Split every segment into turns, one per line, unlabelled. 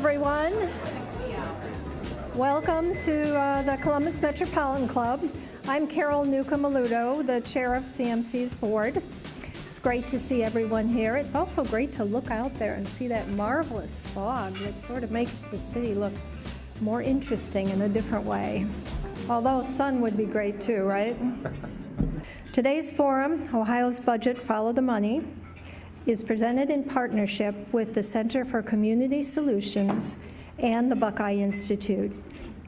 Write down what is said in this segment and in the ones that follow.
everyone. Welcome to the Columbus Metropolitan Club. I'm Carol Newcomb-Maludo, the chair of CMC's board. It's great to see everyone here. It's also great to look out there and see that marvelous fog that sort of makes the city look more interesting in a different way. Although sun would be great too, right? Today's forum, Ohio's Budget, Follow the Money, is presented in partnership with the Center for Community Solutions and the Buckeye Institute,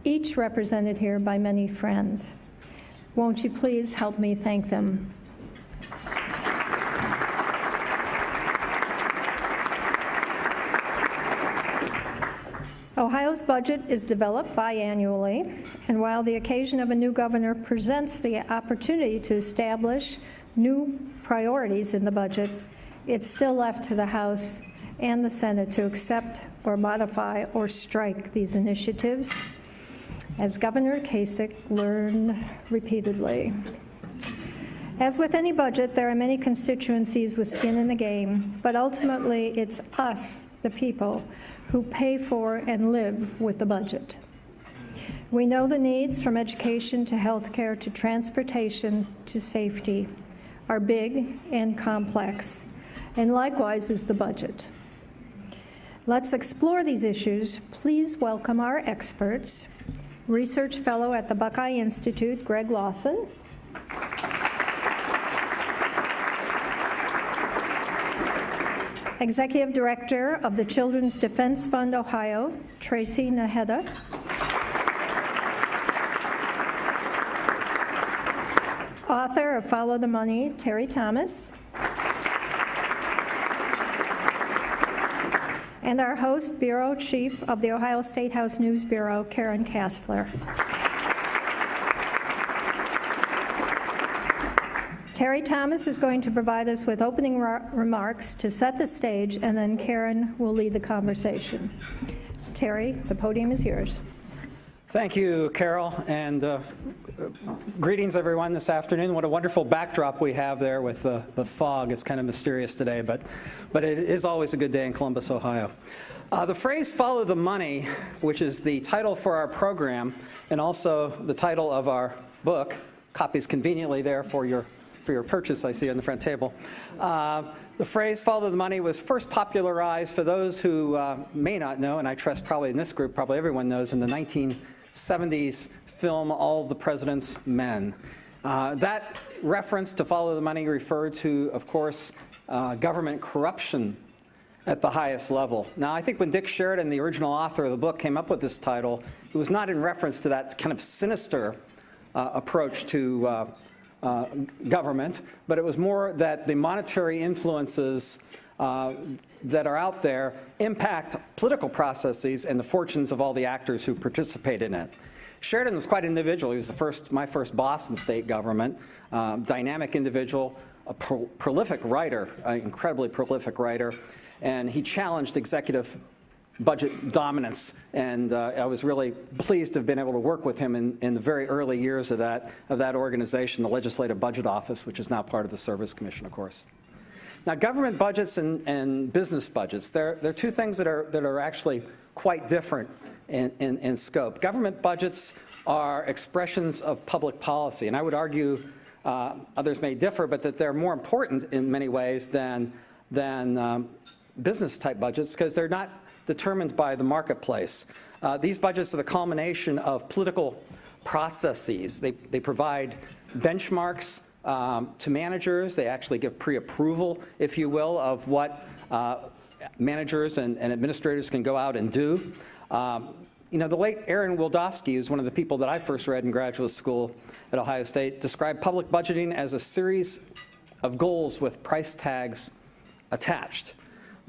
each represented here by many friends. Won't you please help me thank them? Ohio's budget is developed biannually, and while the occasion of a new governor presents the opportunity to establish new priorities in the budget, it's still left to the House and the Senate to accept or modify or strike these initiatives, as Governor Kasich learned repeatedly. As with any budget, there are many constituencies with skin in the game, but ultimately it's us, the people, who pay for and live with the budget. We know the needs from education to healthcare to transportation to safety are big and complex, and likewise is the budget. Let's explore these issues. Please welcome our experts, Research Fellow at the Buckeye Institute, Greg Lawson. Executive Director of the Children's Defense Fund Ohio, Tracy Nájera. Author of Follow the Money, Terry Thomas. And our host, Bureau Chief of the Ohio Statehouse News Bureau, Karen Kasler. Terry Thomas is going to provide us with opening remarks to set the stage, and then Karen will lead the conversation. Terry, the podium is yours.
Thank you, Carol, and greetings, everyone, this afternoon. What a wonderful backdrop we have there with the fog. It's kind of mysterious today, but it is always a good day in Columbus, Ohio. The phrase "follow the money," which is the title for our program and also the title of our book, copies conveniently there for your purchase, I see on the front table. The phrase "follow the money" was first popularized, for those who may not know, and I trust probably in this group, probably everyone knows, in the 1970s film All the President's Men. That reference to follow the money referred to, of course, government corruption at the highest level. Now, I think when Dick Sheridan, the original author of the book, came up with this title, it was not in reference to that kind of sinister approach to government, but it was more that the monetary influences that are out there impact political processes and the fortunes of all the actors who participate in it. Sheridan was quite an individual. He was my first boss in state government, dynamic individual, a prolific writer, an incredibly prolific writer, and he challenged executive budget dominance, and I was really pleased to have been able to work with him in the very early years of that organization, the Legislative Budget Office, which is now part of the Service Commission, of course. Now, government budgets and business budgets, they're two things that are actually quite different in scope. Government budgets are expressions of public policy, and I would argue, others may differ, but that they're more important in many ways than business-type budgets, because they're not determined by the marketplace. These budgets are the culmination of political processes. They provide benchmarks to managers. They actually give pre-approval, if you will, of what managers and administrators can go out and do. The late Aaron Wildofsky, who's one of the people that I first read in graduate school at Ohio State, described public budgeting as a series of goals with price tags attached.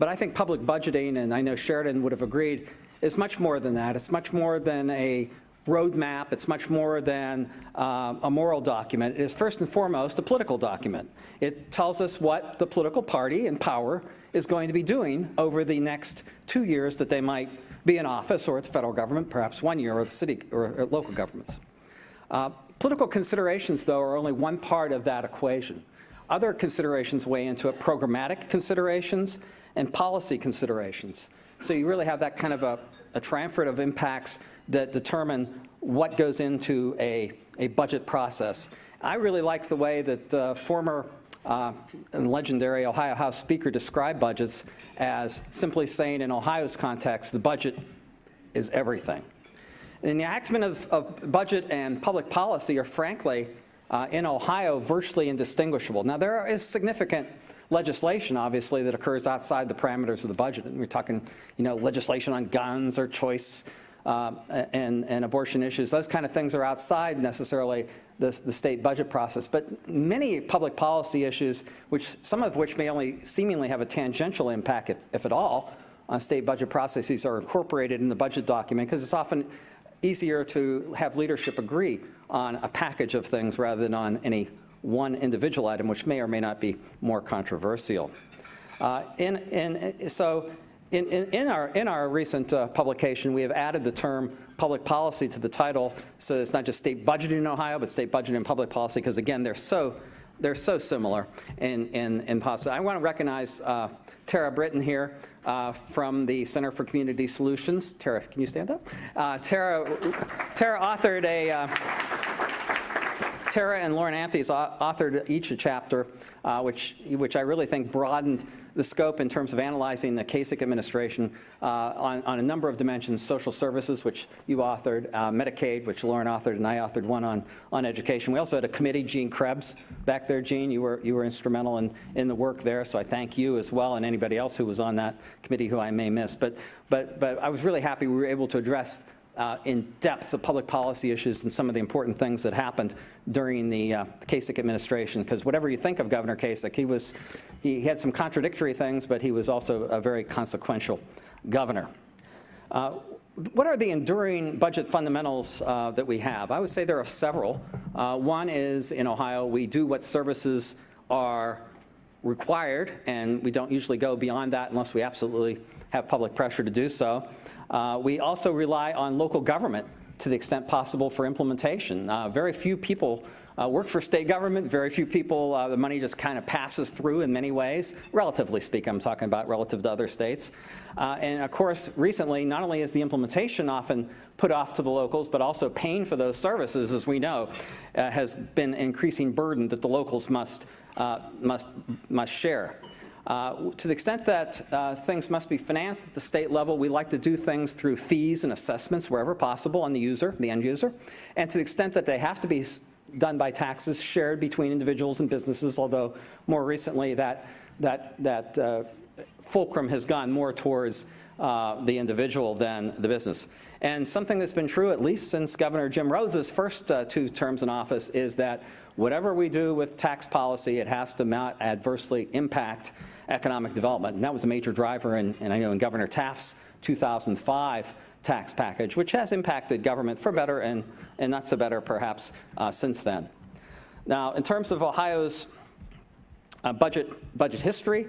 But I think public budgeting, and I know Sheridan would have agreed, is much more than that. It's much more than a roadmap. It's much more than a moral document. It is first and foremost a political document. It tells us what the political party in power is going to be doing over the next 2 years that they might be in office, or at the federal government, perhaps 1 year, or the city or local governments. Political considerations, though, are only one part of that equation. Other considerations weigh into it: programmatic considerations and policy considerations. So you really have that kind of a triumvirate of impacts that determine what goes into a budget process. I really like the way that former and legendary Ohio House Speaker described budgets as simply saying, in Ohio's context, the budget is everything. And the enactment of budget and public policy are, frankly, in Ohio, virtually indistinguishable. Now, there is significant legislation, obviously, that occurs outside the parameters of the budget. And we're talking, legislation on guns or choice and abortion issues. Those kind of things are outside necessarily the state budget process. But many public policy issues, some of which may only seemingly have a tangential impact, if at all, on state budget processes, are incorporated in the budget document because it's often easier to have leadership agree on a package of things rather than on any one individual item, which may or may not be more controversial. So in our recent publication, we have added the term public policy to the title, so it's not just state budgeting in Ohio, but state budgeting and public policy, because again, they're so similar in policy. I want to recognize Tara Britton here from the Center for Community Solutions. Tara, can you stand up? Tara authored Tara and Lauren Anthony's authored each a chapter, which I really think broadened the scope in terms of analyzing the Kasich administration on a number of dimensions: social services, which you authored, Medicaid, which Lauren authored, and I authored one on education. We also had a committee, Gene Krebs, back there. Gene, you were instrumental in the work there, so I thank you as well, and anybody else who was on that committee who I may miss. But I was really happy we were able to address in depth the public policy issues and some of the important things that happened during the Kasich administration. Because whatever you think of Governor Kasich, he had some contradictory things, but he was also a very consequential governor. What are the enduring budget fundamentals that we have? I would say there are several. One is, in Ohio, we do what services are required, and we don't usually go beyond that unless we absolutely have public pressure to do so. We also rely on local government to the extent possible for implementation. Very few people work for state government. Very few people, the money just kind of passes through in many ways, relatively speaking. I'm talking about relative to other states. And of course, recently, not only is the implementation often put off to the locals, but also paying for those services, as we know, has been an increasing burden that the locals must share. To the extent that things must be financed at the state level, we like to do things through fees and assessments wherever possible on the end user. And to the extent that they have to be done by taxes shared between individuals and businesses, although more recently that fulcrum has gone more towards the individual than the business. And something that's been true at least since Governor Jim Rose's first 2 terms in office is that whatever we do with tax policy, it has to not adversely impact economic development. And that was a major driver and I know in Governor Taft's 2005 tax package, which has impacted government for better and not so better perhaps since then. Now, in terms of Ohio's budget history,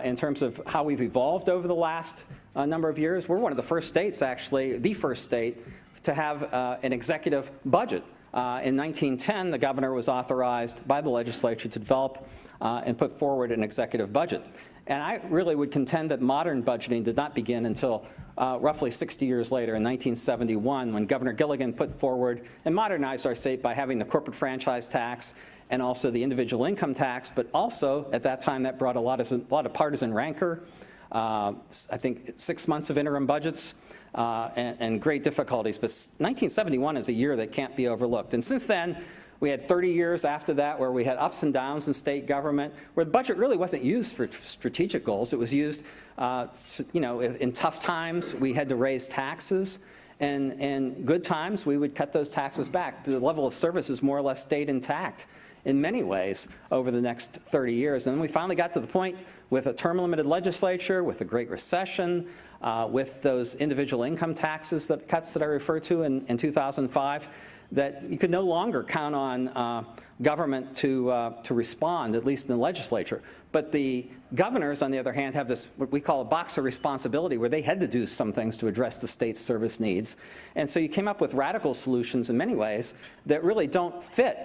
in terms of how we've evolved over the last number of years, we're one of the first states, actually, the first state to have an executive budget. In 1910, the governor was authorized by the legislature to develop and put forward an executive budget. And I really would contend that modern budgeting did not begin until roughly 60 years later, in 1971, when Governor Gilligan put forward and modernized our state by having the corporate franchise tax and also the individual income tax. But also, at that time, that brought a lot of partisan rancor. I think 6 months of interim budgets. And great difficulties. But 1971 is a year that can't be overlooked. And since then, we had 30 years after that where we had ups and downs in state government, where the budget really wasn't used for strategic goals. It was used, in tough times, we had to raise taxes. And in good times, we would cut those taxes back. The level of services more or less stayed intact in many ways over the next 30 years. And then we finally got to the point with a term-limited legislature, with the Great Recession, with those individual income taxes cuts that I referred to in 2005, that you could no longer count on government to respond, at least in the legislature. But the governors, on the other hand, have this, what we call a box of responsibility, where they had to do some things to address the state's service needs. And so you came up with radical solutions in many ways that really don't fit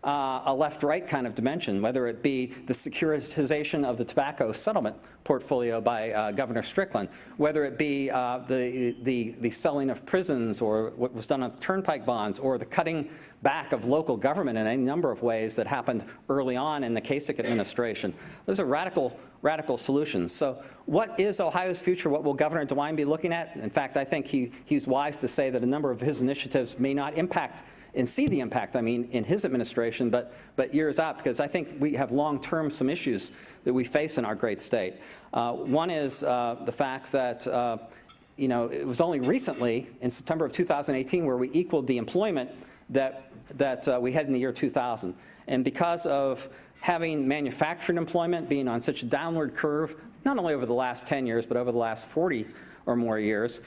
a left-right kind of dimension, whether it be the securitization of the tobacco settlement portfolio by Governor Strickland, whether it be the selling of prisons or what was done on turnpike bonds, or the cutting back of local government in any number of ways that happened early on in the Kasich administration. Those are radical solutions. So what is Ohio's future? What will Governor DeWine be looking at? In fact, I think he's wise to say that a number of his initiatives may not impact and see the impact, in his administration, but years out, because I think we have long-term some issues that we face in our great state. One is the fact that, it was only recently, in September of 2018, where we equaled the employment that we had in the year 2000. And because of having manufacturing employment being on such a downward curve, not only over the last 10 years, but over the last 40 or more years,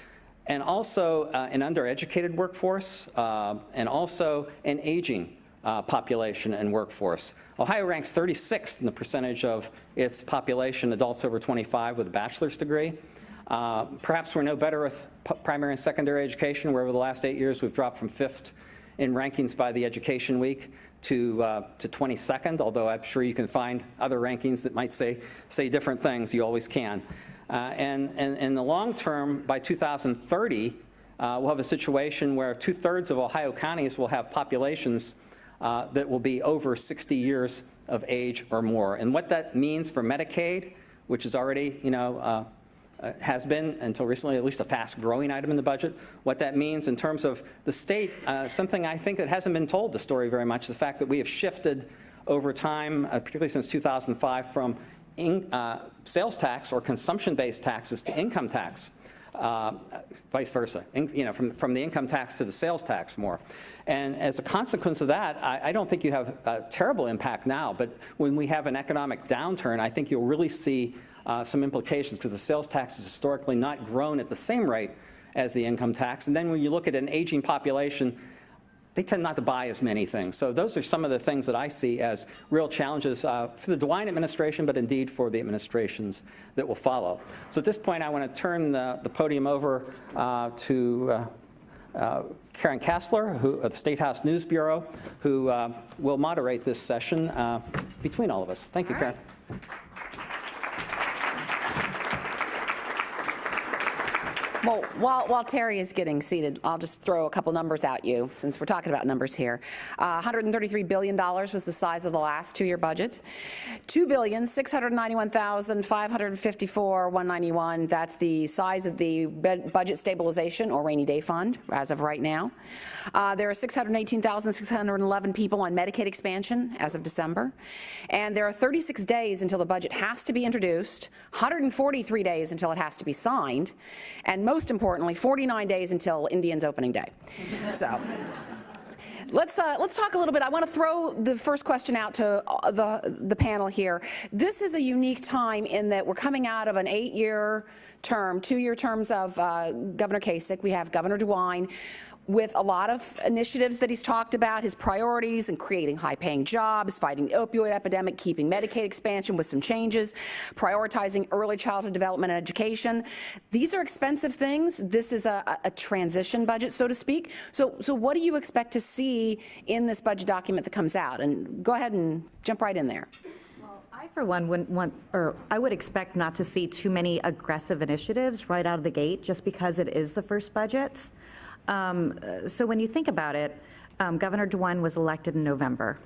and also an undereducated workforce, and also an aging population and workforce. Ohio ranks 36th in the percentage of its population, adults over 25 with a bachelor's degree. Perhaps we're no better with primary and secondary education, where over the last 8 years we've dropped from 5th in rankings by the Education Week to 22nd, although I'm sure you can find other rankings that might say different things. You always can. And in the long term, by 2030, we'll have a situation where 2/3 of Ohio counties will have populations that will be over 60 years of age or more. And what that means for Medicaid, which is already, has been until recently at least a fast-growing item in the budget, what that means in terms of the state, something I think that hasn't been told the story very much, the fact that we have shifted over time, particularly since 2005, from sales tax or consumption-based taxes to income tax, vice versa, from the income tax to the sales tax more. And as a consequence of that, I don't think you have a terrible impact now, but when we have an economic downturn, I think you'll really see some implications, because the sales tax has historically not grown at the same rate as the income tax. And then when you look at an aging population, they tend not to buy as many things. So those are some of the things that I see as real challenges for the DeWine administration, but indeed for the administrations that will follow. So at this point, I want to turn the podium over to Karen Kasler, of the Statehouse News Bureau, who will moderate this session between all of us. Thank you, Karen.
Well, while Terry is getting seated, I'll just throw a couple numbers at you, since we're talking about numbers here. $133 billion was the size of the last two-year budget. $2,691,554,191. That's the size of the budget stabilization or rainy day fund as of right now. There are 618,611 people on Medicaid expansion as of December. And there are 36 days until the budget has to be introduced, 143 days until it has to be signed, and most importantly, 49 days until Indians opening day. So let's talk a little bit. I want to throw the first question out to the panel here. This is a unique time in that we're coming out of an 8-year term, 2-year terms of Governor Kasich. We have Governor DeWine with a lot of initiatives that he's talked about, his priorities and creating high-paying jobs, fighting the opioid epidemic, keeping Medicaid expansion with some changes, prioritizing early childhood development and education. These are expensive things. This is a transition budget, so to speak. So what do you expect to see in this budget document that comes out? And go ahead and jump right in there.
I, for one, wouldn't want, or I would expect not to see too many aggressive initiatives right out of the gate, just because it is the first budget. So when you think about it, Governor DeWine was elected in November.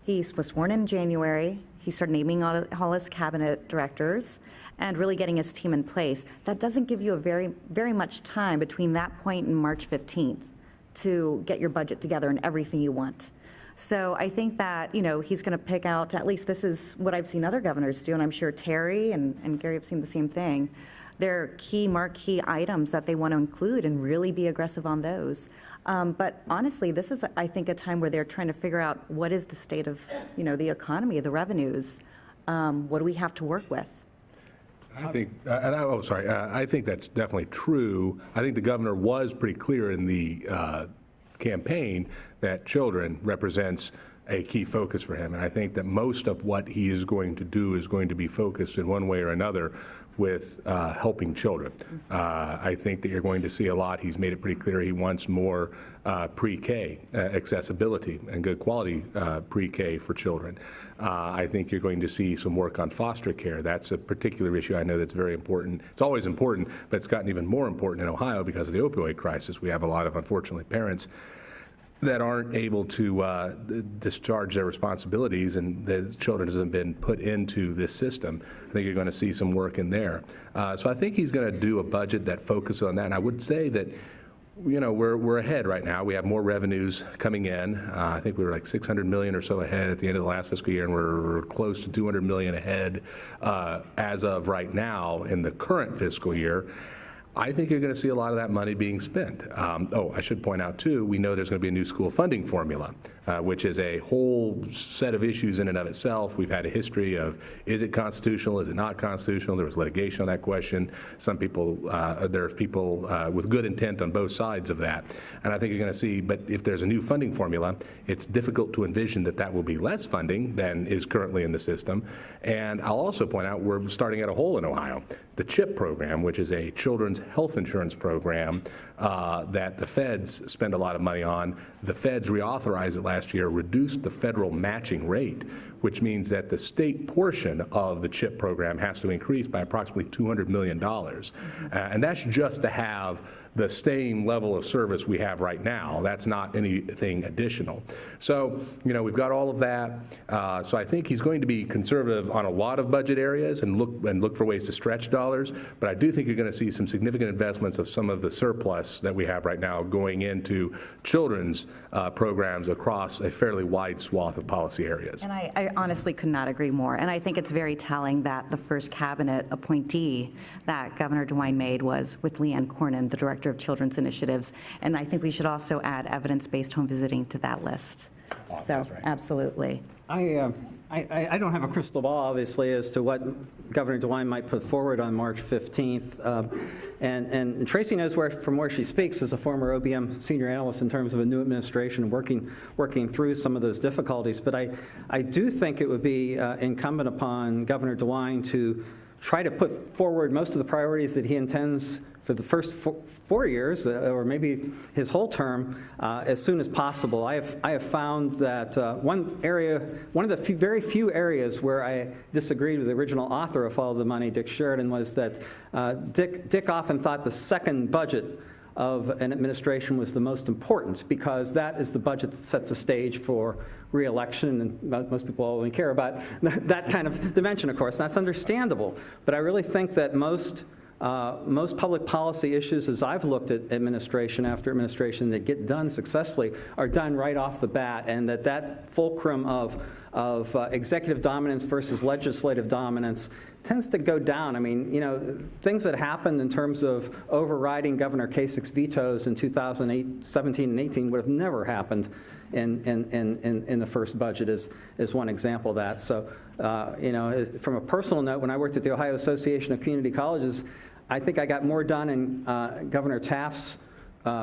He was sworn in January. He started naming all his cabinet directors and really getting his team in place. That doesn't give you a very much time between that point and March 15th to get your budget together and everything you want. So I think that, he's going to pick out, at least this is what I've seen other governors do, and I'm sure Terry and Gary have seen the same thing. They're marquee items that they want to include and really be aggressive on those. But honestly, this is, I think, a time where they're trying to figure out what is the state of, the economy, the revenues. What do we have to work with?
I think, I think that's definitely true. I think the governor was pretty clear in the campaign that children represents a key focus for him. And I think that most of what he is going to do is going to be focused in one way or another with helping children. I think that you're going to see a lot. He's made it pretty clear he wants more pre-K accessibility and good quality pre-K for children. I think you're going to see some work on foster care. That's a particular issue I know that's very important. It's always important, but it's gotten even more important in Ohio because of the opioid crisis. We have a lot of, unfortunately, parents that aren't able to discharge their responsibilities, and the children haven't been put into this system. I think you're going to see some work in there. So I think he's going to do a budget that focuses on that. And I would say that, you know, we're ahead right now. We have more revenues coming in. I think we were like $600 million or so ahead at the end of the last fiscal year, and we're close to $200 million ahead as of right now in the current fiscal year. I think you're going to see a lot of that money being spent. I should point out, too, we know there's going to be a new school funding formula, which is a whole set of issues in and of itself. We've had a history of, is it constitutional, is it not constitutional? There was litigation on that question. Some people, there's people with good intent on both sides of that. And I think you're going to see, but if there's a new funding formula, it's difficult to envision that that will be less funding than is currently in the system. And I'll also point out we're starting at a hole in Ohio. The CHIP program, which is a children's health insurance program that the feds spend a lot of money on. The feds reauthorized it last year, reduced the federal matching rate, which means that the state portion of the CHIP program has to increase by approximately $200 million. And that's just to have the same level of service we have right now. That's not anything additional. So, you know, we've got all of that. So I think he's going to be conservative on a lot of budget areas and look for ways to stretch dollars. But I do think you're going to see some significant investments of some of the surplus that we have right now going into children's programs across a fairly wide swath of policy areas.
And I honestly could not agree more. And I think it's very telling that the first cabinet appointee that Governor DeWine made was with Leanne Cornyn, the Director of Children's Initiatives. And I think we should also add evidence-based home visiting to that list. So,
right.
Absolutely.
I don't have a crystal ball, obviously, as to what Governor DeWine might put forward on March 15th. And Tracy knows from where she speaks as a former OBM senior analyst in terms of a new administration working through some of those difficulties. But I do think it would be incumbent upon Governor DeWine to try to put forward most of the priorities that he intends for the first 4 years, or maybe his whole term, as soon as possible. I have found that one of the very few areas where I disagreed with the original author of Follow the Money, Dick Sheridan, was that Dick often thought the second budget of an administration was the most important, because that is the budget that sets the stage for re-election, and most people only care about that kind of dimension, of course. That's understandable. But I really think that most public policy issues, as I've looked at administration after administration that get done successfully, are done right off the bat, and that fulcrum of executive dominance versus legislative dominance tends to go down. I mean, you know, things that happened in terms of overriding Governor Kasich's vetoes in 2008, 17, and 18 would have never happened in the first budget is one example of that. So, you know, from a personal note, when I worked at the Ohio Association of Community Colleges, I think I got more done in Governor Taft's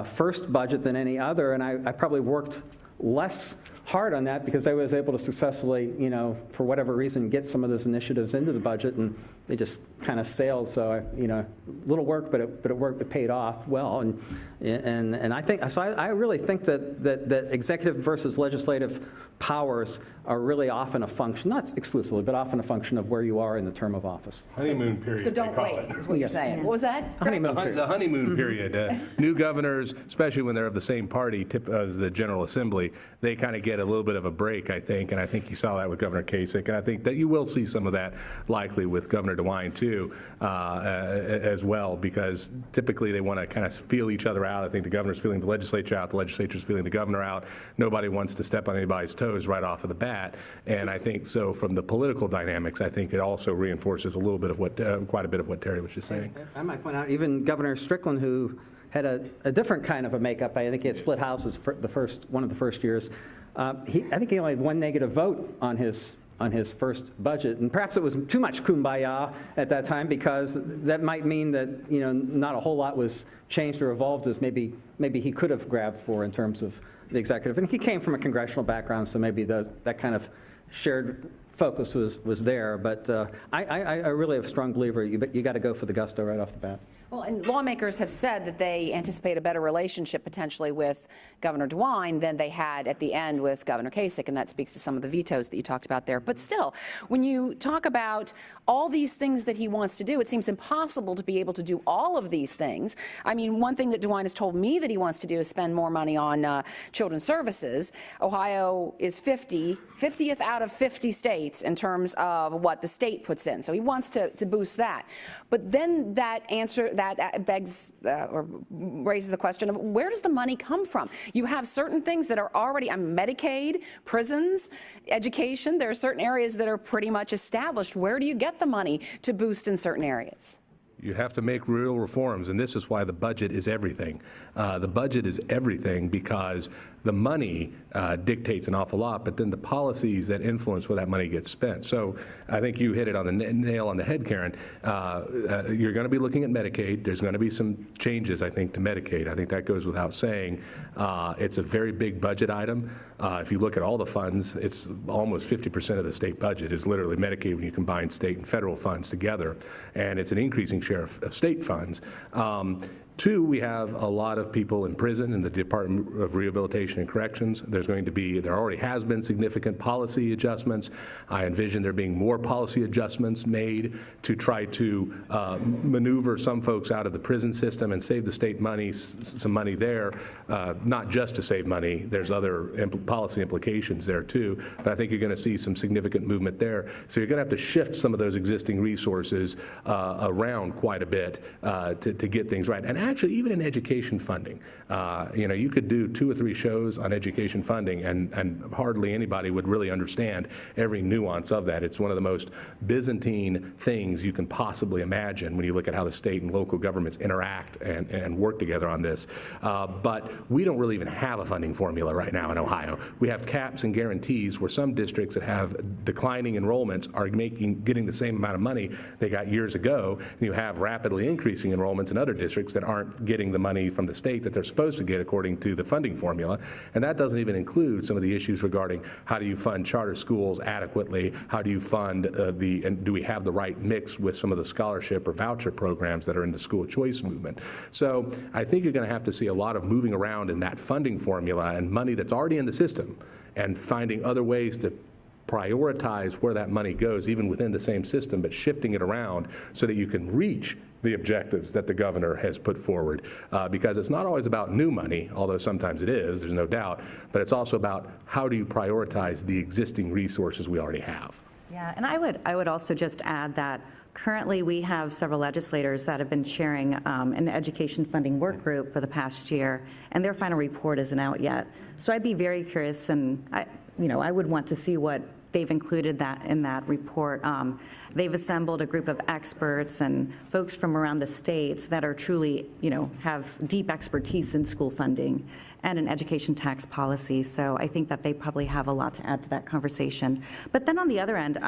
first budget than any other, and I probably worked less hard on that because I was able to successfully, you know, for whatever reason, get some of those initiatives into the budget, and they just kind of sailed. So, you know, little work, but it worked. It paid off well, and I think so. I really think that executive versus legislative powers are really often a function, not exclusively, but often a function of where you are in the term of office.
Honeymoon period.
So don't
they call
wait,
it.
is what you're saying. What was that?
The honeymoon period. New governors, especially when they're of the same party as the General Assembly, they kind of get a little bit of a break, I think, and I think you saw that with Governor Kasich, and I think that you will see some of that likely with Governor DeWine, too, as well, because typically they want to kind of feel each other out. I think the governor's feeling the legislature out, the legislature's feeling the governor out. Nobody wants to step on anybody's toes right off of the bat, and I think so from the political dynamics, I think it also reinforces a little bit of what, quite a bit of what Terry was just saying.
I might point out even Governor Strickland, who had a different kind of a makeup. I think he had split houses for one of the first years. I think he only had one negative vote on his first budget, and perhaps it was too much kumbaya at that time, because that might mean that, you know, not a whole lot was changed or evolved as maybe he could have grabbed for in terms of the executive. And he came from a congressional background, so maybe that kind of shared focus was there. But I really am a strong believer you got to go for the gusto right off the bat.
Well, and lawmakers have said that they anticipate a better relationship potentially with Governor DeWine than they had at the end with Governor Kasich, and that speaks to some of the vetoes that you talked about there. But still, when you talk about all these things that he wants to do, it seems impossible to be able to do all of these things. I mean, one thing that DeWine has told me that he wants to do is spend more money on children's services. Ohio is 50th out of 50 states in terms of what the state puts in. So he wants to boost that. But then that begs or raises the question of where does the money come from? You have certain things that are already Medicaid, prisons, education. There are certain areas that are pretty much established. Where do you get the money to boost in certain areas?
You have to make real reforms, and this is why the budget is everything. The budget is everything because the money dictates an awful lot, but then the policies that influence where that money gets spent. So I think you hit it on the nail on the head, Karen. You're going to be looking at Medicaid. There's going to be some changes, I think, to Medicaid. I think that goes without saying. It's a very big budget item. If you look at all the funds, it's almost 50% of the state budget is literally Medicaid when you combine state and federal funds together, and it's an increasing share of state funds. Two, we have a lot of people in prison in the Department of Rehabilitation and Corrections. There already has been significant policy adjustments. I envision there being more policy adjustments made to try to maneuver some folks out of the prison system and save the state money, some money there, not just to save money. There's other policy implications there too, but I think you're going to see some significant movement there. So you're going to have to shift some of those existing resources around quite a bit to get things right. And actually, even in education funding, you could do 2 or 3 shows on education funding, and hardly anybody would really understand every nuance of that. It's one of the most Byzantine things you can possibly imagine when you look at how the state and local governments interact and work together on this. But we don't really even have a funding formula right now in Ohio. We have caps and guarantees where some districts that have declining enrollments are getting the same amount of money they got years ago, and you have rapidly increasing enrollments in other districts that aren't getting the money from the state that they're supposed to get according to the funding formula. And that doesn't even include some of the issues regarding how do you fund charter schools adequately, how do you fund and do we have the right mix with some of the scholarship or voucher programs that are in the school choice movement. So I think you're going to have to see a lot of moving around in that funding formula and money that's already in the system and finding other ways to prioritize where that money goes, even within the same system, but shifting it around so that you can reach the objectives that the governor has put forward. Because it's not always about new money, although sometimes it is, there's no doubt, but it's also about how do you prioritize the existing resources we already have.
Yeah, and I would also just add that currently we have several legislators that have been chairing an education funding work group for the past year, and their final report isn't out yet. So I'd be very curious, and I would want to see what they've included in that report. They've assembled a group of experts and folks from around the states that are truly, have deep expertise in school funding and in education tax policy. So I think that they probably have a lot to add to that conversation. But then on the other end,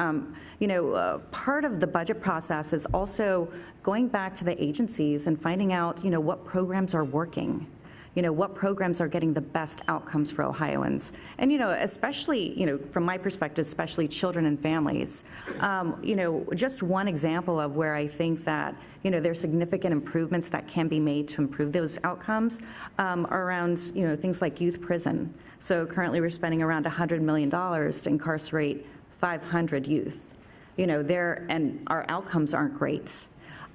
part of the budget process is also going back to the agencies and finding out, what programs are working. What programs are getting the best outcomes for Ohioans. And, especially, from my perspective, especially children and families. Just one example of where I think that, there's significant improvements that can be made to improve those outcomes are around, things like youth prison. So currently we're spending around $100 million to incarcerate 500 youth. And our outcomes aren't great.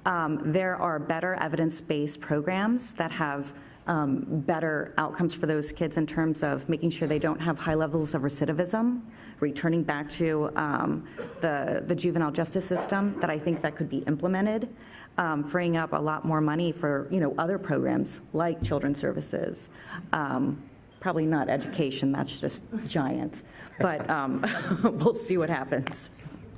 There are better evidence-based programs that have better outcomes for those kids in terms of making sure they don't have high levels of recidivism, returning back to the juvenile justice system that I think that could be implemented, freeing up a lot more money for, other programs like children's services. Probably not education, that's just giant, but we'll see what happens.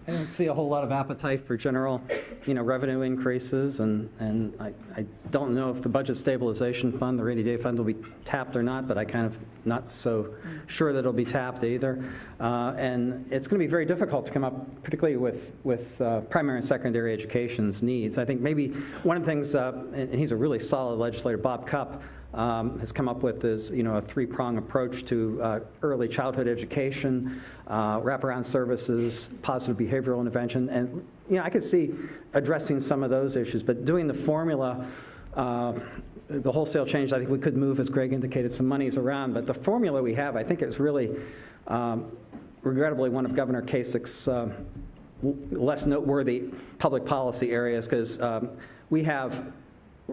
I don't see a whole lot of appetite for general, revenue increases, and I don't know if the budget stabilization fund, the rainy day fund, will be tapped or not, but I kind of not so sure that it'll be tapped either. And it's going to be very difficult to come up, particularly with primary and secondary education's needs. I think maybe one of the things, and he's a really solid legislator, Bob Cupp, has come up with is, a three-prong approach to early childhood education, wraparound services, positive behavioral intervention. And, I could see addressing some of those issues, but doing the formula, the wholesale change, I think we could move, as Greg indicated, some monies around. But the formula we have, I think, is really, regrettably, one of Governor Kasich's less noteworthy public policy areas, because we have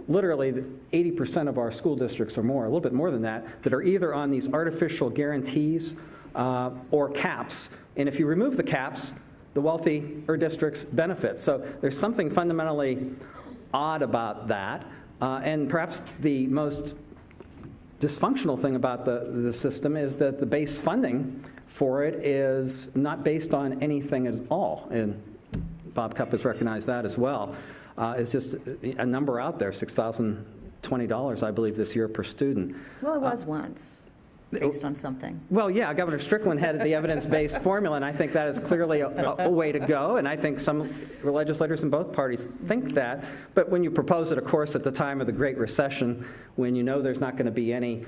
literally 80% of our school districts or more, a little bit more than that are either on these artificial guarantees or caps. And if you remove the caps, the wealthier districts benefit. So there's something fundamentally odd about that. And perhaps the most dysfunctional thing about the system is that the base funding for it is not based on anything at all. And Bob Cupp has recognized that as well. It's just a number out there, $6,020, I believe, this year per student.
Well, it was once, based on something.
Well, yeah, Governor Strickland had the evidence-based formula, and I think that is clearly a way to go, and I think some legislators in both parties think that. But when you propose it, of course, at the time of the Great Recession, when you know there's not going to be any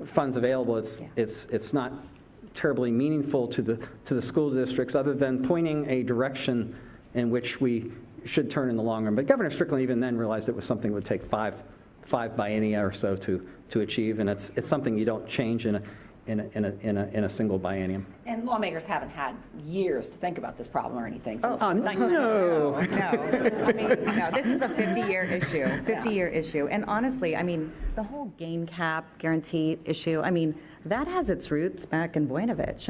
funds available, it's not terribly meaningful to the school districts, other than pointing a direction in which we should turn in the long run. But Governor Strickland even then realized it was something that would take five biennia or so to achieve, and it's something you don't change in a single biennium.
And lawmakers haven't had years to think about this problem or anything since
no.
1997.
No, this is a 50-year issue, 50-year issue. And honestly, the whole gain cap guarantee issue, that has its roots back in Voinovich.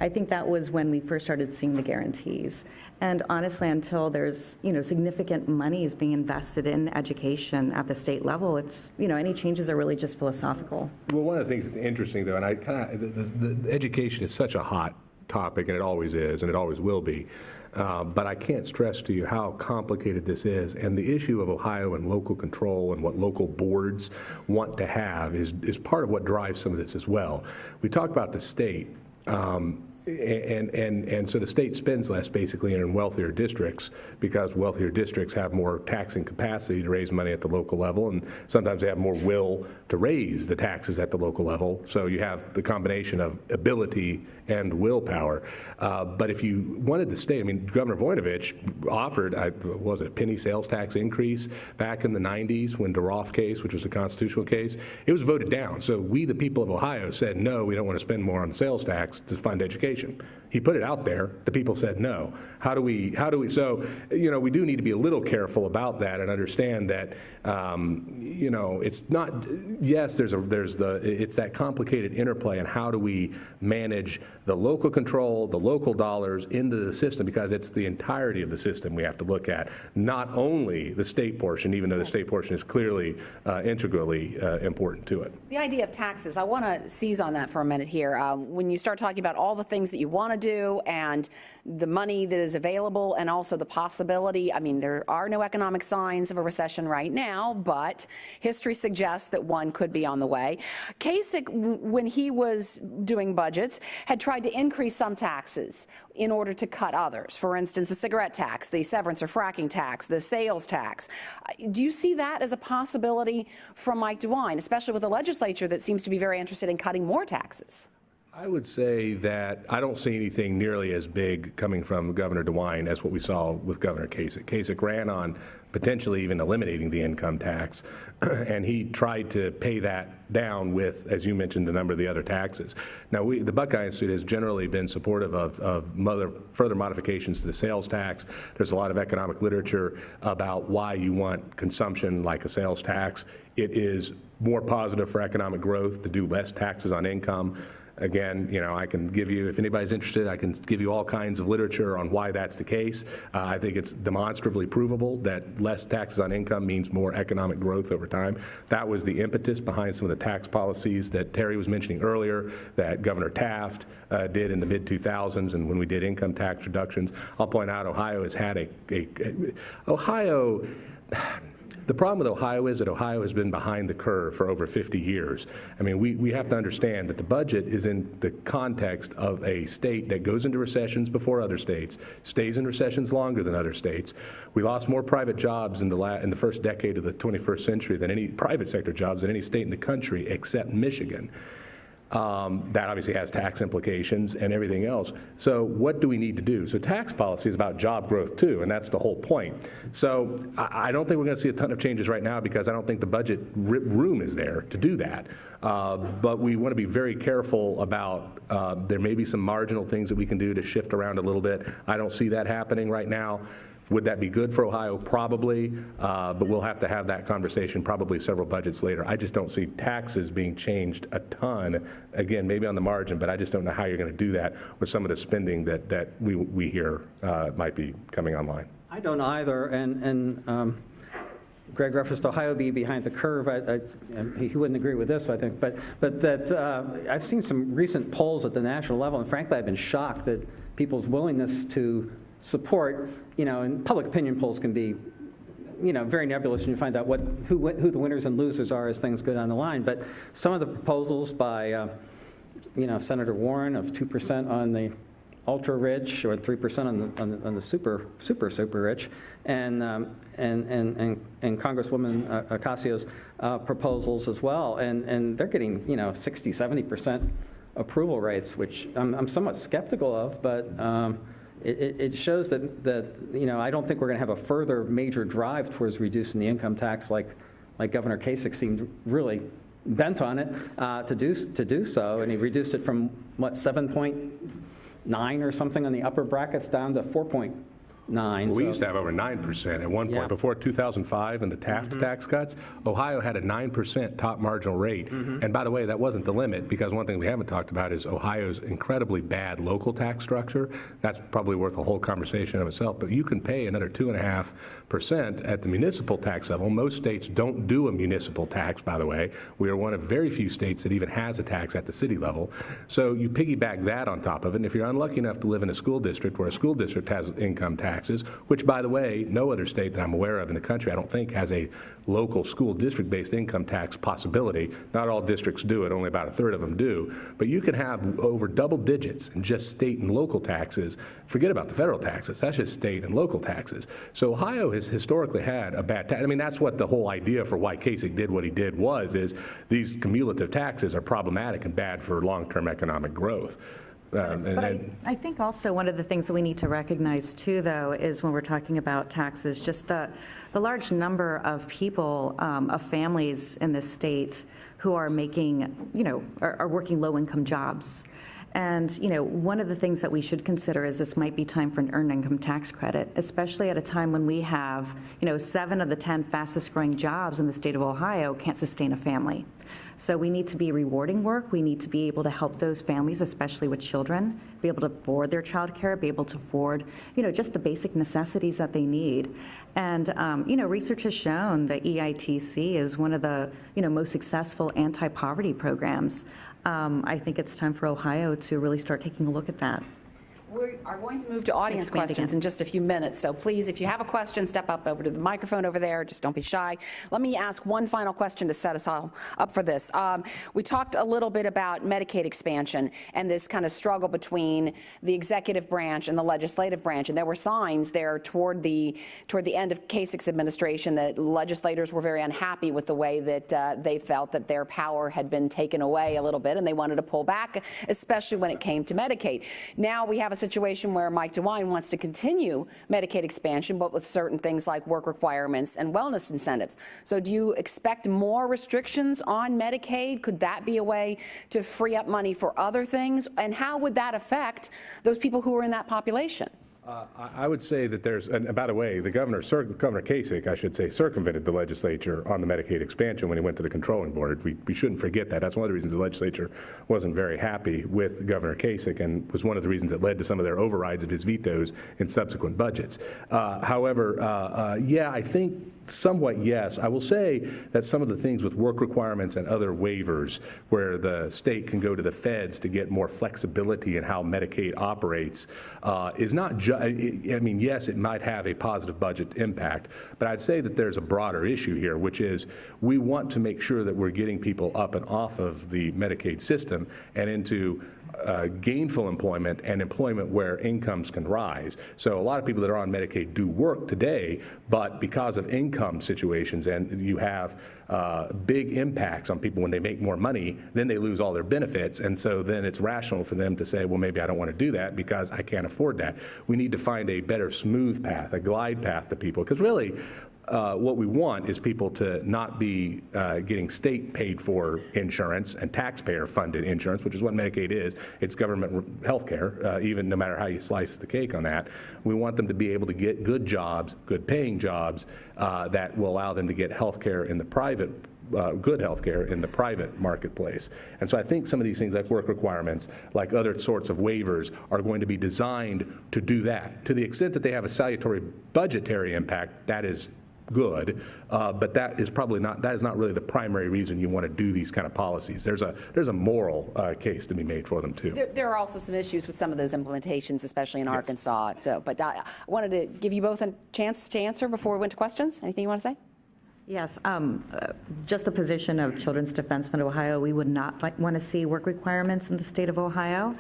I think that was when we first started seeing the guarantees. And honestly, until there's, significant monies being invested in education at the state level, it's, any changes are really just philosophical.
Well, one of the things that's interesting, though, and the education is such a hot topic, and it always is, and it always will be. But I can't stress to you how complicated this is. And the issue of Ohio and local control and what local boards want to have is part of what drives some of this as well. We talk about the state. And so the state spends less basically in wealthier districts, because wealthier districts have more taxing capacity to raise money at the local level, and sometimes they have more will to raise the taxes at the local level. So you have the combination of ability and willpower. But if you wanted to stay, Governor Voinovich offered, a penny sales tax increase back in the 90s when the Roth case, which was a constitutional case, it was voted down. So we, the people of Ohio, said, no, we don't want to spend more on sales tax to fund education. He put it out there. The people said no. How do we? So, we do need to be a little careful about that and understand that, it's not. Yes, it's that complicated interplay, and how do we manage the local control, the local dollars into the system, because it's the entirety of the system we have to look at, not only the state portion, even though the state portion is clearly integrally important to it.
The idea of taxes, I want to seize on that for a minute here. When you start talking about all the things that you want to do and the money that is available, and also the possibility, there are no economic signs of a recession right now, but history suggests that one could be on the way. Kasich, when he was doing budgets, had tried to increase some taxes in order to cut others. For instance, the cigarette tax, the severance or fracking tax, the sales tax. Do you see that as a possibility from Mike DeWine, especially with a legislature that seems to be very interested in cutting more taxes?
I would say that I don't see anything nearly as big coming from Governor DeWine as what we saw with Governor Kasich. Kasich ran on potentially even eliminating the income tax, and he tried to pay that down with, as you mentioned, a number of the other taxes. Now, the Buckeye Institute has generally been supportive of further modifications to the sales tax. There's a lot of economic literature about why you want consumption like a sales tax. It is more positive for economic growth to do less taxes on income. Again, I can give you, if anybody's interested, I can give you all kinds of literature on why that's the case. I think it's demonstrably provable that less taxes on income means more economic growth over time. That was the impetus behind some of the tax policies that Terry was mentioning earlier, that Governor Taft did in the mid-2000s, and when we did income tax reductions. I'll point out Ohio has had The problem with Ohio is that Ohio has been behind the curve for over 50 years. I mean, we have to understand that the budget is in the context of a state that goes into recessions before other states, stays in recessions longer than other states. We lost more private jobs in the first decade of the 21st century than any private sector jobs in any state in the country except Michigan. That obviously has tax implications and everything else. So what do we need to do? So tax policy is about job growth too, and that's the whole point. So I don't think we're going to see a ton of changes right now because I don't think the budget room is there to do that. But we want to be very careful about there may be some marginal things that we can do to shift around a little bit. I don't see that happening right now. Would that be good for Ohio? Probably, but we'll have to have that conversation probably several budgets later. I just don't see taxes being changed a ton. Again, maybe on the margin, but I just don't know how you're going to do that with some of the spending that we hear might be coming online.
I don't either, and Greg referenced Ohio being behind the curve. He wouldn't agree with this, I think, but that I've seen some recent polls at the national level, and frankly, I've been shocked at people's willingness to support, and public opinion polls can be, very nebulous, and you find out who the winners and losers are as things go down the line. But some of the proposals by, Senator Warren of 2% on the ultra rich or 3% on the super rich, and Congresswoman Ocasio's proposals as well, and they're getting 60-70% approval rates, which I'm somewhat skeptical of, but. It shows that I don't think we're going to have a further major drive towards reducing the income tax like Governor Kasich seemed really bent on it to do so, and he reduced it from 7.9 or something on the upper brackets down to 4.9.
Well, we used to have over 9% at one point.
Yeah.
Before 2005 and the Taft tax cuts, Ohio had a 9% top marginal rate. And by the way, that wasn't the limit, because one thing we haven't talked about is Ohio's incredibly bad local tax structure. That's probably worth a whole conversation of itself. But you can pay another 2.5% at the municipal tax level. Most states don't do a municipal tax, by the way. We are one of very few states that even has a tax at the city level. So you piggyback that on top of it. And if you're unlucky enough to live in a school district where a school district has income taxes, which, by the way, no other state that I'm aware of in the country, I don't think, has a local school district-based income tax possibility. Not all districts do it, only about a third of them do. But you can have over double digits in just state and local taxes. Forget about the federal taxes. That's just state and local taxes. So Ohio has historically had a bad tax. I mean, that's what the whole idea for why Kasich did what he did is these cumulative taxes are problematic and bad for long-term economic growth.
I think also one of the things that we need to recognize too, though, is when we're talking about taxes, just the large number of people, of families in this state who are making, are working low-income jobs. And, one of the things that we should consider is this might be time for an earned income tax credit, especially at a time when we have, 7 of the 10 fastest growing jobs in the state of Ohio can't sustain a family. So we need to be rewarding work. We need to be able to help those families, especially with children, be able to afford their child care, be able to afford, just the basic necessities that they need. And, research has shown that EITC is one of the, most successful anti-poverty programs. I think it's time for Ohio to really start taking a look at that.
We are going to move to audience
Expand
questions
again.
in just a few minutes, so please, if you have a question, step up over to the microphone over there. Just don't be shy. Let me ask one final question to set us all up for this. We talked a little bit about Medicaid expansion and this kind of struggle between the executive branch and the legislative branch, and there were signs there toward the end of Kasich's administration that legislators were very unhappy with the way that they felt that their power had been taken away a little bit, and they wanted to pull back, especially when it came to Medicaid. Now we have a situation where Mike DeWine wants to continue Medicaid expansion, but with certain things like work requirements and wellness incentives. So do you expect more restrictions on Medicaid? Could that be a way to free up money for other things? And how would that affect those people who are in that population?
I would say that there's, and by the way, Governor Kasich, I should say, circumvented the legislature on the Medicaid expansion when he went to the controlling board. We shouldn't forget that. That's one of the reasons the legislature wasn't very happy with Governor Kasich, and was one of the reasons that led to some of their overrides of his vetoes in subsequent budgets. However, I think somewhat yes. I will say that some of the things with work requirements and other waivers where the state can go to the feds to get more flexibility in how Medicaid operates is not just, I mean, yes, it might have a positive budget impact, but I'd say that there's a broader issue here, which is we want to make sure that we're getting people up and off of the Medicaid system and into gainful employment and employment where incomes can rise. So a lot of people that are on Medicaid do work today, but because of income situations, and you have big impacts on people when they make more money, then they lose all their benefits, and so then it's rational for them to say, well, maybe I don't want to do that because I can't afford that. We need to find a better smooth path, a glide path to people, because really what we want is people to not be getting state paid for insurance and taxpayer funded insurance, which is what Medicaid is. It's government health care, even no matter how you slice the cake on that. We want them to be able to get good jobs, good paying jobs that will allow them to get health care in the private good health care in the private marketplace. And so I think some of these things like work requirements, like other sorts of waivers, are going to be designed to do that. To the extent that they have a salutary budgetary impact, that is good, but that is not really the primary reason you want to do these kind of policies. There's a moral case to be made for them too.
There are also some issues with some of those implementations, especially in Arkansas. So, but I wanted to give you both a chance to answer before we went to questions. Anything you want to say?
Yes, just the position of Children's Defense Fund of Ohio, we would not want to see work requirements in the state of Ohio.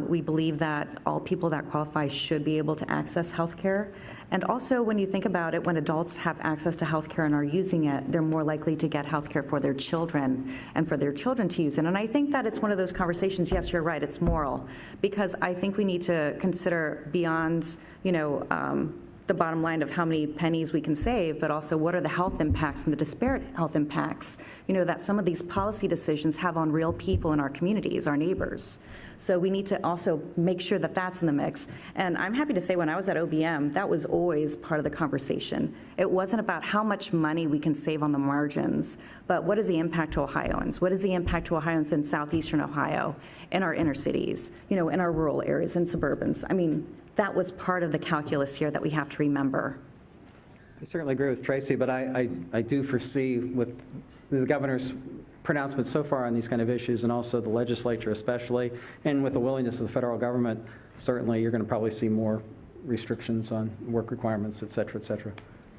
We believe that all people that qualify should be able to access health care. And also, when you think about it, when adults have access to health care and are using it, they're more likely to get health care for their children and for their children to use it. And I think that it's one of those conversations, yes, you're right, it's moral, because I think we need to consider beyond, the bottom line of how many pennies we can save, but also what are the health impacts and the disparate health impacts, that some of these policy decisions have on real people in our communities, our neighbors. So we need to also make sure that that's in the mix. And I'm happy to say when I was at OBM, that was always part of the conversation. It wasn't about how much money we can save on the margins, but what is the impact to Ohioans? What is the impact to Ohioans in southeastern Ohio, in our inner cities, in our rural areas, in suburbans? I mean, that was part of the calculus here that we have to remember.
I certainly agree with Tracy, but I do foresee with the governor's pronouncements so far on these kind of issues, and also the legislature especially, and with the willingness of the federal government, certainly you're going to probably see more restrictions on work requirements, et cetera,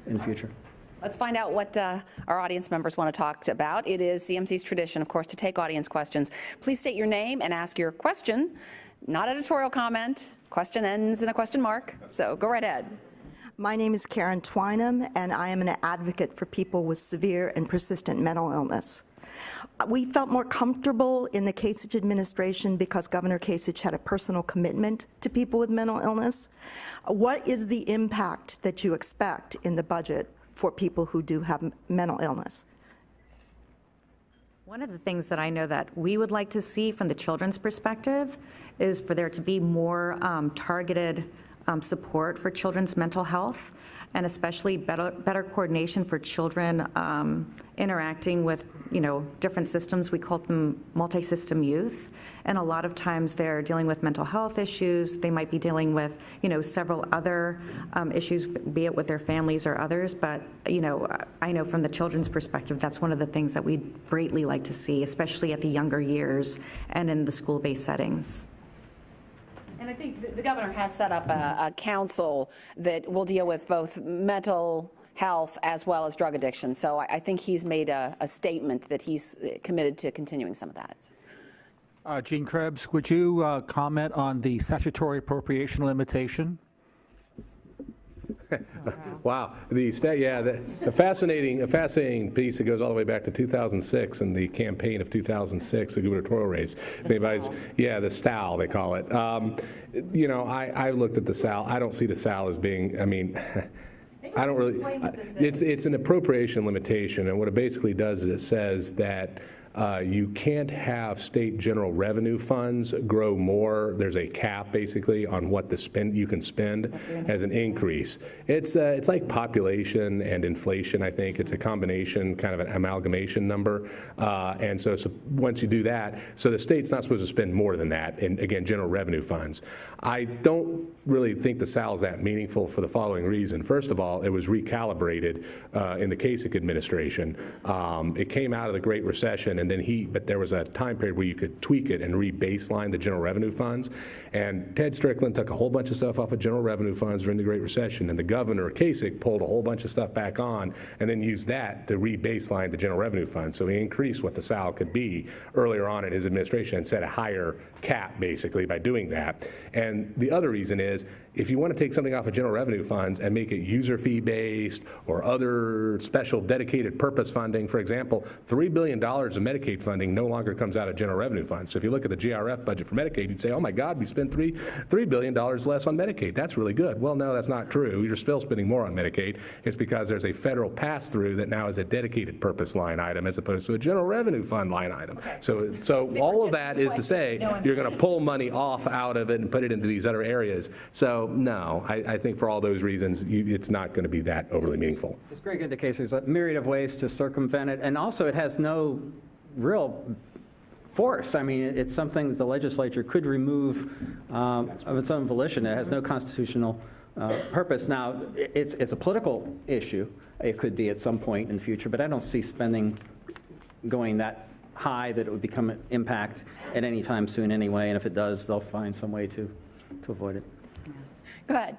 in the future.
Let's find out what our audience members want to talk about. It is CMC's tradition, of course, to take audience questions. Please state your name and ask your question. Not editorial comment. Question ends in a question mark, so go right ahead.
My name is Karen Twynham, and I am an advocate for people with severe and persistent mental illness. We felt more comfortable in the Kasich administration because Governor Kasich had a personal commitment to people with mental illness. What is the impact that you expect in the budget for people who do have mental illness?
One of the things that I know that we would like to see from the children's perspective is for there to be more targeted support for children's mental health, and especially better coordination for children interacting with, different systems. We call them multi-system youth. And a lot of times they're dealing with mental health issues. They might be dealing with, several other issues, be it with their families or others. But, I know from the children's perspective, that's one of the things that we'd greatly like to see, especially at the younger years and in the school-based settings.
And I think the governor has set up a council that will deal with both mental health as well as drug addiction. So I think he's made a statement that he's committed to continuing some of that.
Gene Krebs, would you comment on the statutory appropriation limitation?
Wow, the fascinating piece that goes all the way back to 2006 and the campaign of 2006, the gubernatorial race. The SAL they call it. I looked at the SAL. I don't see the SAL as being. I don't really. It's an appropriation limitation, and what it basically does is it says that you can't have state general revenue funds grow more. There's a cap basically on what you can spend as an increase. It's like population and inflation. I think it's a combination, kind of an amalgamation number. And so once you do that, so the state's not supposed to spend more than that. And again, general revenue funds. I don't really think the SAL is that meaningful for the following reason. First of all, it was recalibrated in the Kasich administration. It came out of the Great Recession, and then but there was a time period where you could tweak it and re-baseline the general revenue funds. And Ted Strickland took a whole bunch of stuff off of general revenue funds during the Great Recession, and the governor, Kasich, pulled a whole bunch of stuff back on and then used that to re-baseline the general revenue fund. So he increased what the SAL could be earlier on in his administration and set a higher cap, basically, by doing that. And the other reason is, if you want to take something off of general revenue funds and make it user fee based or other special dedicated purpose funding, for example, $3 billion of Medicaid funding no longer comes out of general revenue funds. So if you look at the GRF budget for Medicaid, you'd say, oh my God, we spent $3 billion less on Medicaid. That's really good. Well, no, that's not true. You're still spending more on Medicaid. It's because there's a federal pass-through that now is a dedicated purpose line item as opposed to a general revenue fund line item. Okay. So all of that is to say you're going to pull money off out of it and put it into these other areas. So no, I think for all those reasons, it's not going to be that overly meaningful.
It's very good case. There's a myriad of ways to circumvent it, and also it has no real force. I mean, it's something that the legislature could remove of its own volition. It has no constitutional purpose. Now, it's a political issue. It could be at some point in the future, but I don't see spending going that high that it would become an impact at any time soon anyway, and if it does, they'll find some way to avoid it.
Go ahead.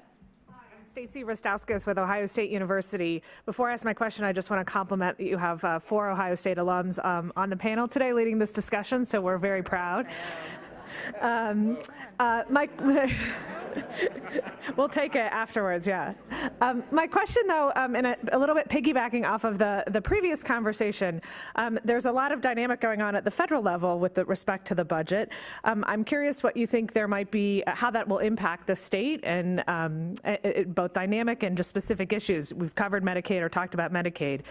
Hi, I'm Stacy Rostauskas with Ohio State University. Before I ask my question, I just want to compliment that you have 4 Ohio State alums on the panel today leading this discussion, so we're very proud. We'll take it afterwards, yeah. My question, though, and a little bit piggybacking off of the previous conversation, there's a lot of dynamic going on at the federal level with respect to the budget. I'm curious what you think there might be, how that will impact the state, and both dynamic and just specific issues. We've covered Medicaid or talked about Medicaid,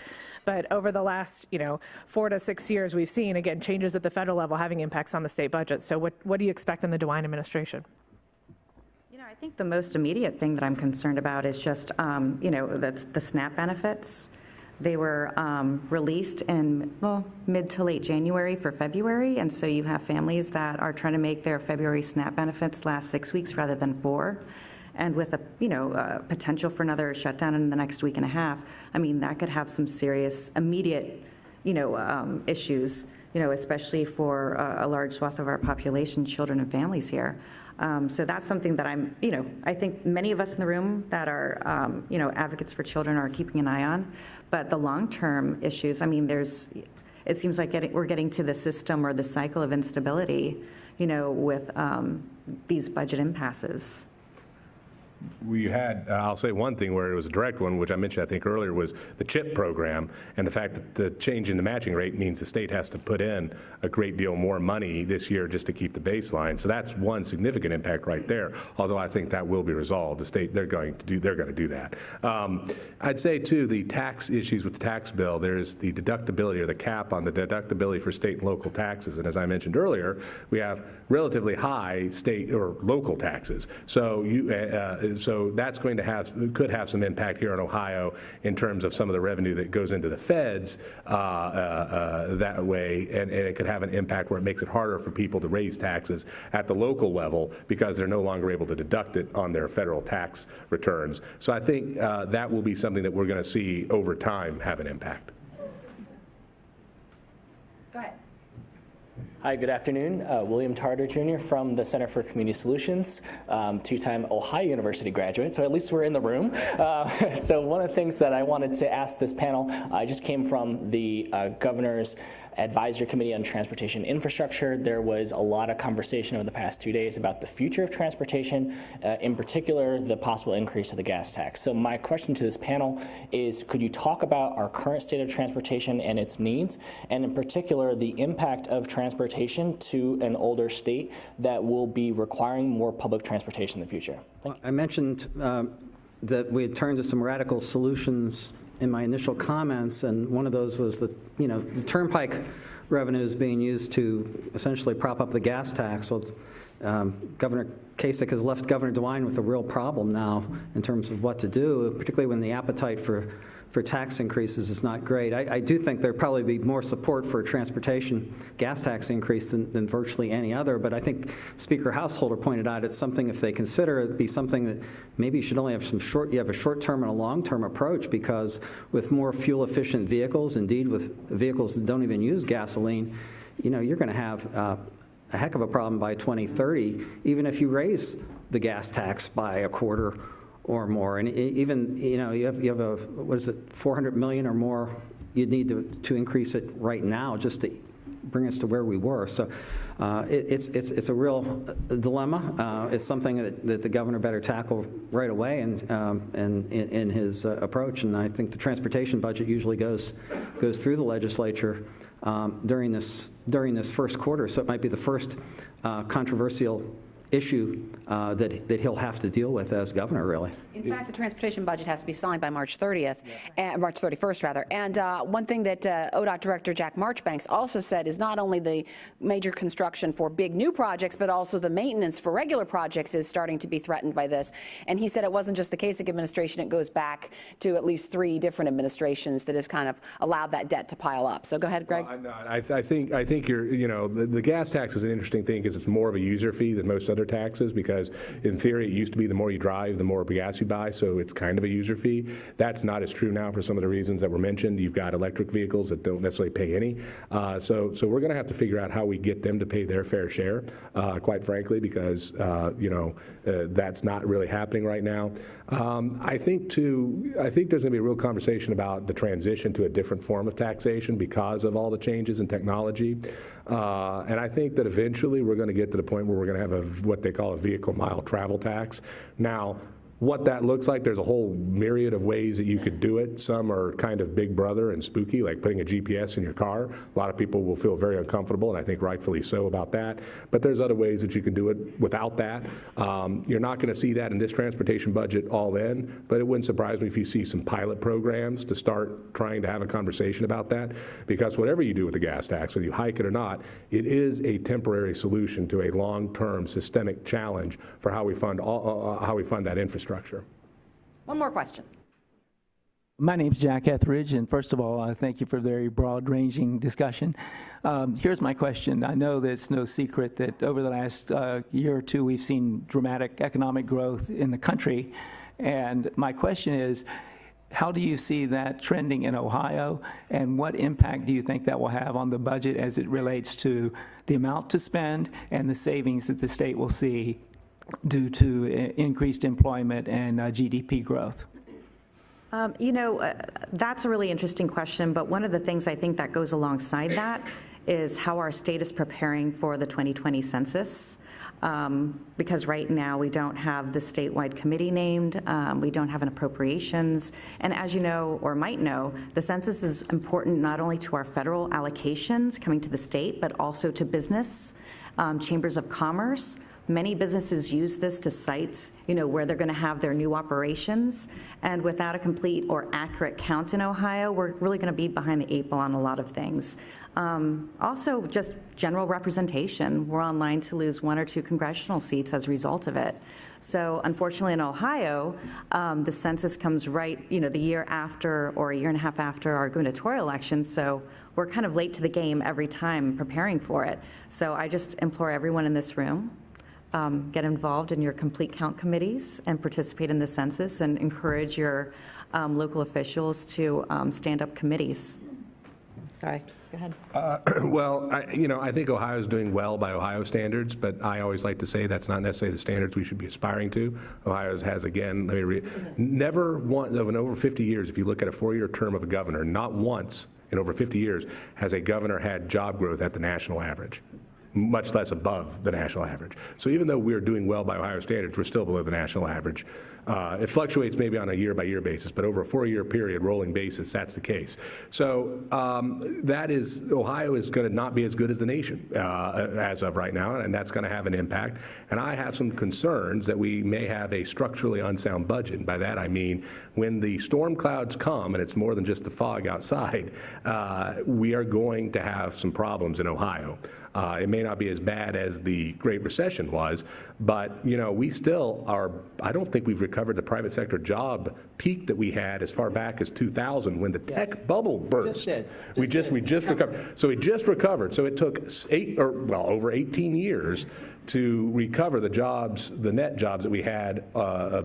but over the last 4 to 6 years, we've seen, again, changes at the federal level having impacts on the state budget. So what do you expect in the DeWine administration?
I think the most immediate thing that I'm concerned about is just, that's the SNAP benefits. They were released in, mid to late January for February, and so you have families that are trying to make their February SNAP benefits last 6 weeks rather than 4. And with a potential for another shutdown in the next week and a half, I mean, that could have some serious immediate, issues, especially for a large swath of our population, children and families here. So that's something that I think many of us in the room that are, advocates for children are keeping an eye on. But the long-term issues, I mean, it seems like we're getting to the system or the cycle of instability, with these budget impasses.
We had, I'll say one thing where it was a direct one, which I mentioned, I think, earlier, was the CHIP program, and the fact that the change in the matching rate means the state has to put in a great deal more money this year just to keep the baseline. So that's one significant impact right there, although I think that will be resolved. The state, they're going to do that. I'd say, too, the tax issues with the tax bill, there's the deductibility or the cap on the deductibility for state and local taxes. And as I mentioned earlier, we have relatively high state or local taxes. So so that's going to could have some impact here in Ohio in terms of some of the revenue that goes into the feds that way, and it could have an impact where it makes it harder for people to raise taxes at the local level because they're no longer able to deduct it on their federal tax returns. So I think that will be something that we're going to see over time have an impact.
Go ahead.
Hi, good afternoon. William Tarter Jr. from the Center for Community Solutions, 2-time Ohio University graduate, so at least we're in the room. So one of the things that I wanted to ask this panel, I just came from the governor's Advisory Committee on Transportation Infrastructure. There was a lot of conversation over the past 2 days about the future of transportation, in particular the possible increase of the gas tax. So my question to this panel is, could you talk about our current state of transportation and its needs, and in particular the impact of transportation to an older state that will be requiring more public transportation in the future?
I mentioned that we had turned to some radical solutions in my initial comments, and one of those was that, the turnpike revenue is being used to essentially prop up the gas tax. Well, Governor Kasich has left Governor DeWine with a real problem now in terms of what to do, particularly when the appetite for tax increases is not great. I do think there'd probably be more support for a transportation gas tax increase than virtually any other, but I think Speaker Householder pointed out it's something, if they consider, it'd be something that maybe you should only have you have a short-term and a long-term approach, because with more fuel-efficient vehicles, indeed with vehicles that don't even use gasoline, you're going to have a heck of a problem by 2030, even if you raise the gas tax by a quarter or more. And even, you have a, what is it, 400 million or more you'd need to increase it right now just to bring us to where we were. So it's a real dilemma. It's something that the governor better tackle right away and in his approach. And I think the transportation budget usually goes through the legislature during this first quarter. So it might be the first controversial issue that he'll have to deal with as governor, really.
In fact, the transportation budget has to be signed by March 30th, March 31st, rather. And one thing that ODOT Director Jack Marchbanks also said is not only the major construction for big new projects, but also the maintenance for regular projects is starting to be threatened by this. And he said it wasn't just the Kasich administration, it goes back to at least 3 different administrations that have kind of allowed that debt to pile up. So go ahead, Greg.
Well, I think you're, the gas tax is an interesting thing because it's more of a user fee than most other taxes, because in theory it used to be the more you drive, the more gas you buy, so it's kind of a user fee. That's not as true now for some of the reasons that were mentioned. You've got electric vehicles that don't necessarily pay any. So we're going to have to figure out how we get them to pay their fair share, quite frankly, because, that's not really happening right now. I think there's going to be a real conversation about the transition to a different form of taxation because of all the changes in technology. And I think that eventually we're going to get to the point where we're going to have what they call a vehicle mile travel tax. Now, what that looks like, there's a whole myriad of ways that you could do it. Some are kind of big brother and spooky, like putting a GPS in your car. A lot of people will feel very uncomfortable, and I think rightfully so about that. But there's other ways that you can do it without that. You're not going to see that in this transportation budget all in, but it wouldn't surprise me if you see some pilot programs to start trying to have a conversation about that. Because whatever you do with the gas tax, whether you hike it or not, it is a temporary solution to a long-term systemic challenge for how we fund that infrastructure.
One more question.
My name's Jack Etheridge, and first of all, I thank you for a very broad-ranging discussion. Here's my question. I know that it's no secret that over the last year or two, we've seen dramatic economic growth in the country, and my question is, how do you see that trending in Ohio, and what impact do you think that will have on the budget as it relates to the amount to spend and the savings that the state will see due to increased employment and GDP growth?
That's a really interesting question, but one of the things I think that goes alongside that is how our state is preparing for the 2020 census. Because right now we don't have the statewide committee named, we don't have an appropriations, and as you know or might know, the census is important not only to our federal allocations coming to the state, but also to business, chambers of commerce. Many businesses use this to cite, where they're going to have their new operations. And without a complete or accurate count in Ohio, we're really going to be behind the 8 ball on a lot of things. Also, just general representation. We're on line to lose 1 or 2 congressional seats as a result of it. So unfortunately in Ohio, the census comes right, the year after or a year and a half after our gubernatorial election. So we're kind of late to the game every time preparing for it. So I just implore everyone in this room, get involved in your complete count committees and participate in the census, and encourage your local officials to stand up committees. Sorry, go ahead.
Well, I think Ohio is doing well by Ohio standards, but I always like to say that's not necessarily the standards we should be aspiring to. Ohio has, again, never once, in over 50 years, if you look at a 4-year term of a governor, not once in over 50 years has a governor had job growth at the national average, much less above the national average. So even though we're doing well by Ohio standards, we're still below the national average. It fluctuates maybe on a year-by-year basis, but over a 4-year period, rolling basis, that's the case. So Ohio is going to not be as good as the nation as of right now, and that's going to have an impact. And I have some concerns that we may have a structurally unsound budget. And by that I mean when the storm clouds come, and it's more than just the fog outside, we are going to have some problems in Ohio. It may not be as bad as the Great Recession was, but we still are. I don't think we've recovered the private sector job peak that we had as far back as 2000 when the tech bubble burst. We just recovered. So we just recovered. So it took over 18 years to recover the net jobs that we had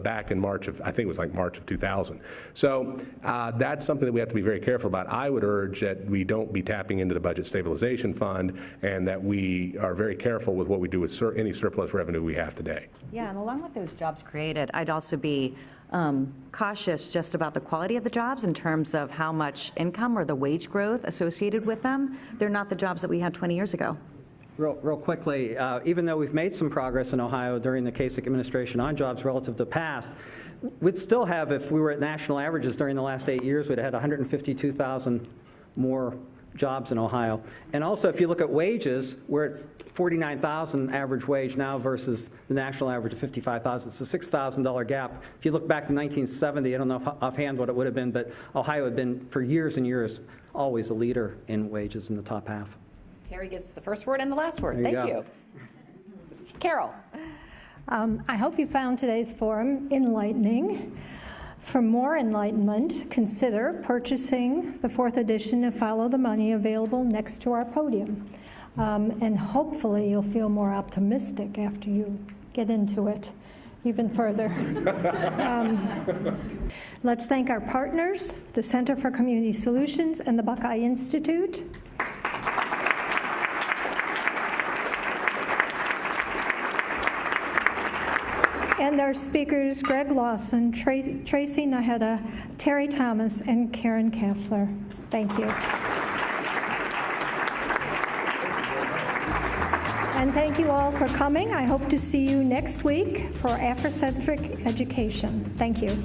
back in March of, I think it was like March of 2000. So that's something that we have to be very careful about. I would urge that we don't be tapping into the budget stabilization fund, and that we are very careful with what we do with any surplus revenue we have today.
Yeah, and along with those jobs created, I'd also be cautious just about the quality of the jobs in terms of how much income or the wage growth associated with them. They're not the jobs that we had 20 years ago.
Real quickly, even though we've made some progress in Ohio during the Kasich administration on jobs relative to the past, we'd still have, if we were at national averages during the last 8 years, we'd have had 152,000 more jobs in Ohio. And also, if you look at wages, we're at 49,000 average wage now versus the national average of 55,000. It's a $6,000 gap. If you look back to 1970, I don't know offhand what it would have been, but Ohio had been, for years and years, always a leader in wages in the top half.
Terry gets the first word and the last word.
There you
Thank
go.
you. Carol.
I hope you found today's forum enlightening. For more enlightenment, consider purchasing the 4th edition of Follow the Money, available next to our podium. And hopefully you'll feel more optimistic after you get into it even further. Let's thank our partners, the Center for Community Solutions and the Buckeye Institute. And our speakers, Greg Lawson, Tracy Nájera, Terry Thomas, and Karen Kasler. Thank you. And thank you all for coming. I hope to see you next week for Afrocentric Education. Thank you.